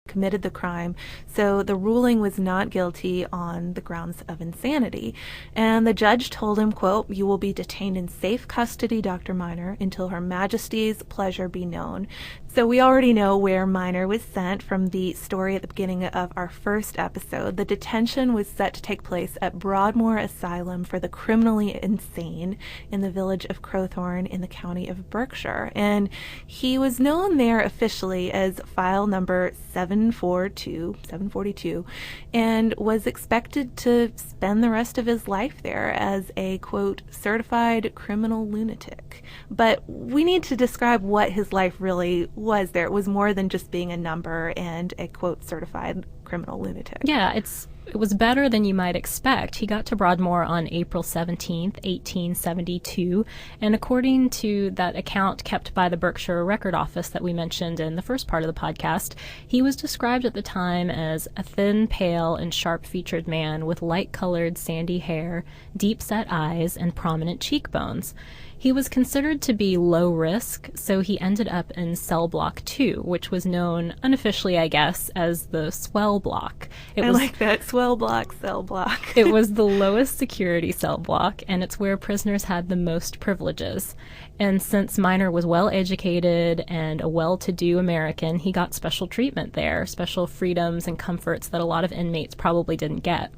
committed the crime. So the ruling was not guilty on the grounds of insanity. And the judge told him, quote, "You will be detained in safe custody, Dr. Minor, until Her Majesty's pleasure be known." So we already know where Minor was sent from the story at the beginning of our first episode. The detention was set to take place at Broadmoor Asylum for the Criminally Insane in the village of Crowthorne in the county of Berkshire. And he was known there officially as file number 742, and was expected to spend the rest of his life there as a, quote, certified criminal lunatic. But we need to describe what his life really was there. It was more than just being a number and a, quote, certified criminal lunatic. Yeah, it was better than you might expect. He got to Broadmoor on April 17th, 1872, and according to that account kept by the Berkshire Record Office that we mentioned in the first part of the podcast, he was described at the time as a thin, pale, and sharp-featured man with light-colored sandy hair, deep-set eyes, and prominent cheekbones. He was considered to be low risk, so he ended up in cell block 2, which was known unofficially, I guess, as the swell block. I like that. Swell block, cell block. It was the lowest security cell block, and it's where prisoners had the most privileges. And since Minor was well-educated and a well-to-do American, he got special treatment there, special freedoms and comforts that a lot of inmates probably didn't get.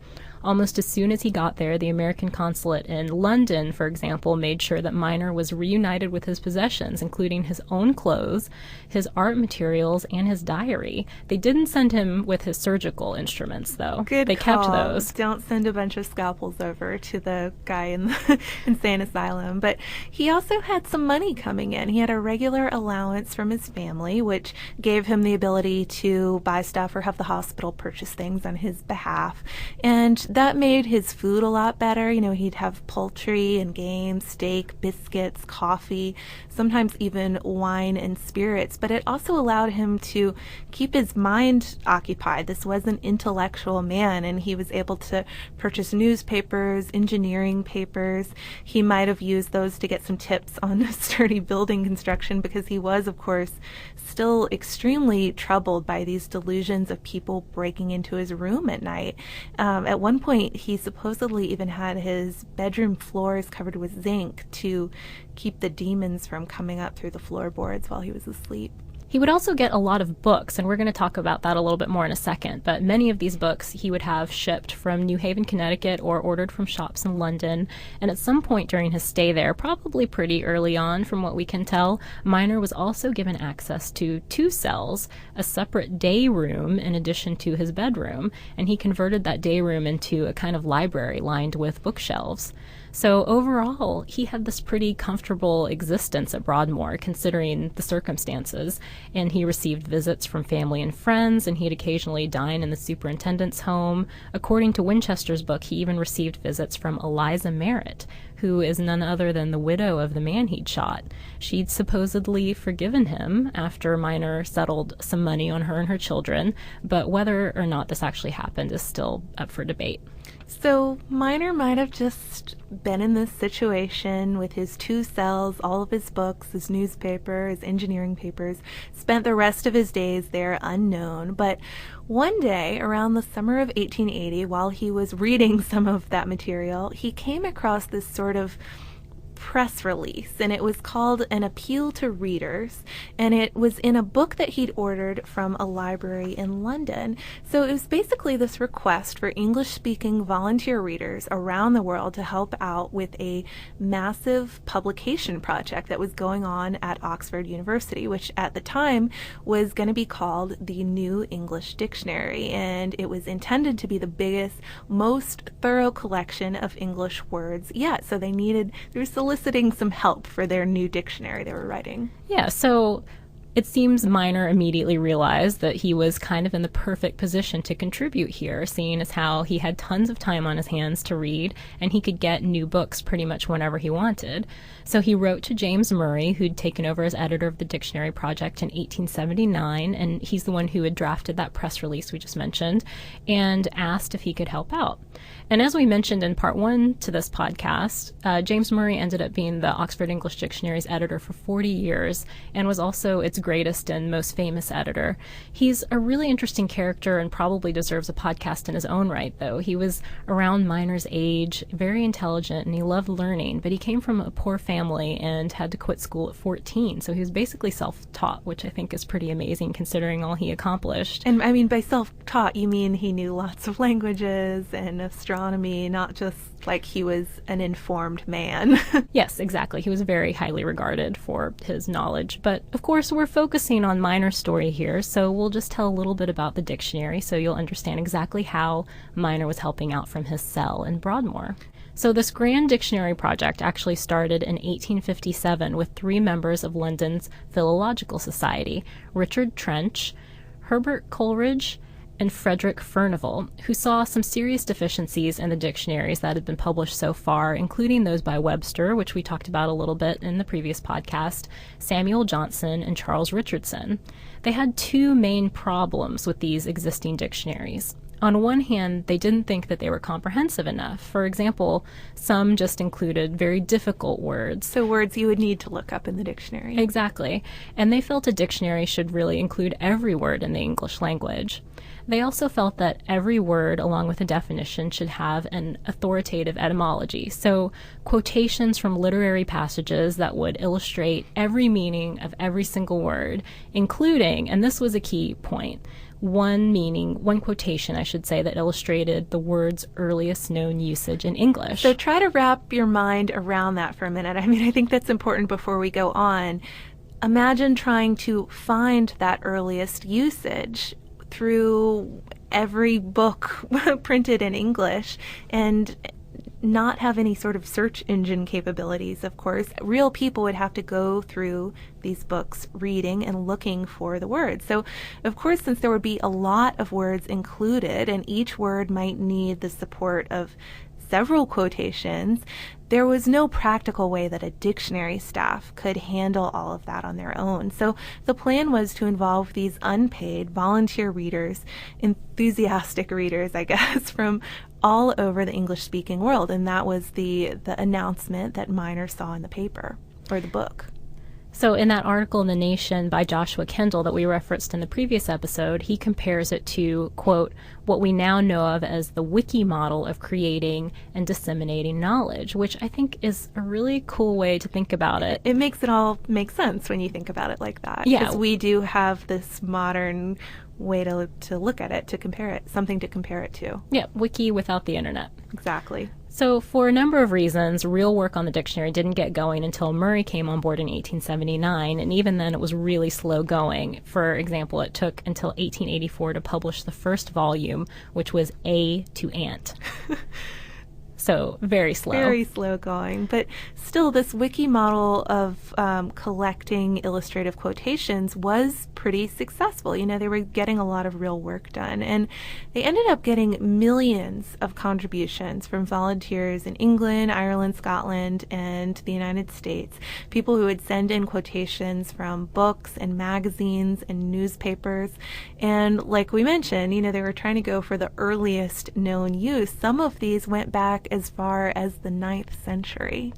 Almost as soon as he got there, the American consulate in London, for example, made sure that Minor was reunited with his possessions, including his own clothes, his art materials, and his diary. They didn't send him with his surgical instruments, though. They kept those. Don't send a bunch of scalpels over to the guy in the insane asylum. But he also had some money coming in. He had a regular allowance from his family, which gave him the ability to buy stuff or have the hospital purchase things on his behalf. And that made his food a lot better. You know, he'd have poultry and game, steak, biscuits, coffee, sometimes even wine and spirits. But it also allowed him to keep his mind occupied. This was an intellectual man, and he was able to purchase newspapers, engineering papers. He might have used those to get some tips on sturdy building construction, because he was, of course, still extremely troubled by these delusions of people breaking into his room at night. At one point, he supposedly even had his bedroom floors covered with zinc to keep the demons from coming up through the floorboards while he was asleep. He would also get a lot of books, and we're going to talk about that a little bit more in a second, but many of these books he would have shipped from New Haven, Connecticut, or ordered from shops in London. And at some point during his stay there, probably pretty early on from what we can tell, Minor was also given access to 2 cells, a separate day room in addition to his bedroom, and he converted that day room into a kind of library lined with bookshelves. So overall, he had this pretty comfortable existence at Broadmoor, considering the circumstances, and he received visits from family and friends, and he'd occasionally dine in the superintendent's home. According to Winchester's book, he even received visits from Eliza Merritt, who is none other than the widow of the man he'd shot. She'd supposedly forgiven him after Minor settled some money on her and her children, but whether or not this actually happened is still up for debate. So Minor might have just been in this situation with his 2 cells, all of his books, his newspaper, his engineering papers, spent the rest of his days there unknown. But one day, around the summer of 1880, while he was reading some of that material, he came across this sort of press release, and it was called An Appeal to Readers, and it was in a book that he'd ordered from a library in London. So it was basically this request for English-speaking volunteer readers around the world to help out with a massive publication project that was going on at Oxford University, which at the time was going to be called the New English Dictionary, and it was intended to be the biggest, most thorough collection of English words yet. So they were soliciting some help for their new dictionary they were writing. Yeah, so it seems Minor immediately realized that he was kind of in the perfect position to contribute here, seeing as how he had tons of time on his hands to read, and he could get new books pretty much whenever he wanted. So he wrote to James Murray, who'd taken over as editor of the Dictionary Project in 1879, and he's the one who had drafted that press release we just mentioned, and asked if he could help out. And as we mentioned in part 1 to this podcast, James Murray ended up being the Oxford English Dictionary's editor for 40 years and was also its greatest and most famous editor. He's a really interesting character and probably deserves a podcast in his own right, though. He was around Miner's age, very intelligent, and he loved learning, but he came from a poor family and had to quit school at 14, so he was basically self-taught, which I think is pretty amazing considering all he accomplished. And I mean, by self-taught, you mean he knew lots of languages and astronomy, not just like he was an informed man. Yes, exactly. He was very highly regarded for his knowledge. But of course, we're focusing on Miner's story here, so we'll just tell a little bit about the dictionary so you'll understand exactly how Miner was helping out from his cell in Broadmoor. So this grand dictionary project actually started in 1857 with 3 members of London's Philological Society, Richard Trench, Herbert Coleridge, and Frederick Furnivall, who saw some serious deficiencies in the dictionaries that had been published so far, including those by Webster, which we talked about a little bit in the previous podcast, Samuel Johnson, and Charles Richardson. They had 2 main problems with these existing dictionaries. On one hand, they didn't think that they were comprehensive enough. For example, some just included very difficult words. So words you would need to look up in the dictionary. Exactly. And they felt a dictionary should really include every word in the English language. They also felt that every word, along with a definition, should have an authoritative etymology, so quotations from literary passages that would illustrate every meaning of every single word, including, and this was a key point, one quotation, I should say, that illustrated the word's earliest known usage in English. So try to wrap your mind around that for a minute. I mean, I think that's important before we go on. Imagine trying to find that earliest usage through every book printed in English and not have any sort of search engine capabilities, of course. Real people would have to go through these books reading and looking for the words. So, of course, since there would be a lot of words included and each word might need the support of several quotations, there was no practical way that a dictionary staff could handle all of that on their own. So the plan was to involve these unpaid volunteer readers, enthusiastic readers, I guess, from all over the English-speaking world. And that was the announcement that Miner saw in the paper, or the book. So in that article in The Nation by Joshua Kendall that we referenced in the previous episode, he compares it to, quote, what we now know of as the wiki model of creating and disseminating knowledge, which I think is a really cool way to think about it. It makes it all make sense when you think about it like that. Yeah. Because we do have this modern way to look at it, to compare it, something to compare it to. Yeah, wiki without the internet. Exactly. So for a number of reasons, real work on the dictionary didn't get going until Murray came on board in 1879, and even then it was really slow going. For example, it took until 1884 to publish the first volume, which was A to Ant. So very slow. Very slow going. But still, this wiki model of collecting illustrative quotations was pretty successful. You know, they were getting a lot of real work done. And they ended up getting millions of contributions from volunteers in England, Ireland, Scotland, and the United States. People who would send in quotations from books and magazines and newspapers. And like we mentioned, you know, they were trying to go for the earliest known use. Some of these went back as far as the 9th century.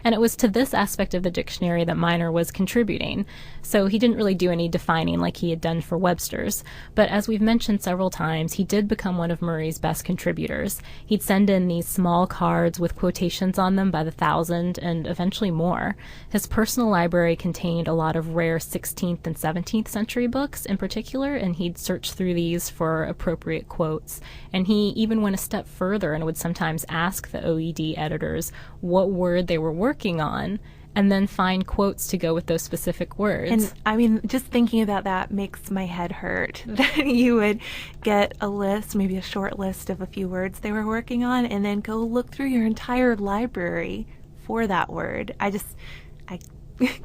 And it was to this aspect of the dictionary that Miner was contributing. So he didn't really do any defining like he had done for Webster's. But as we've mentioned several times, he did become one of Murray's best contributors. He'd send in these small cards with quotations on them by the thousand and eventually more. His personal library contained a lot of rare 16th and 17th century books in particular, and he'd search through these for appropriate quotes. And he even went a step further and would sometimes ask the OED editors what word they were working on, and then find quotes to go with those specific words. And I mean, just thinking about that makes my head hurt. That you would get a list, maybe a short list of a few words they were working on, and then go look through your entire library for that word. I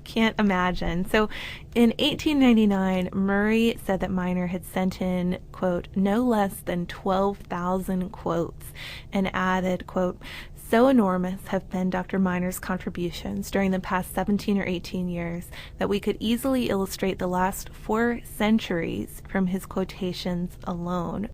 can't imagine. So in 1899, Murray said that Miner had sent in, quote, no less than 12,000 quotes, and added, quote, so enormous have been Dr. Miner's contributions during the past 17 or 18 years that we could easily illustrate the last 4 centuries from his quotations alone.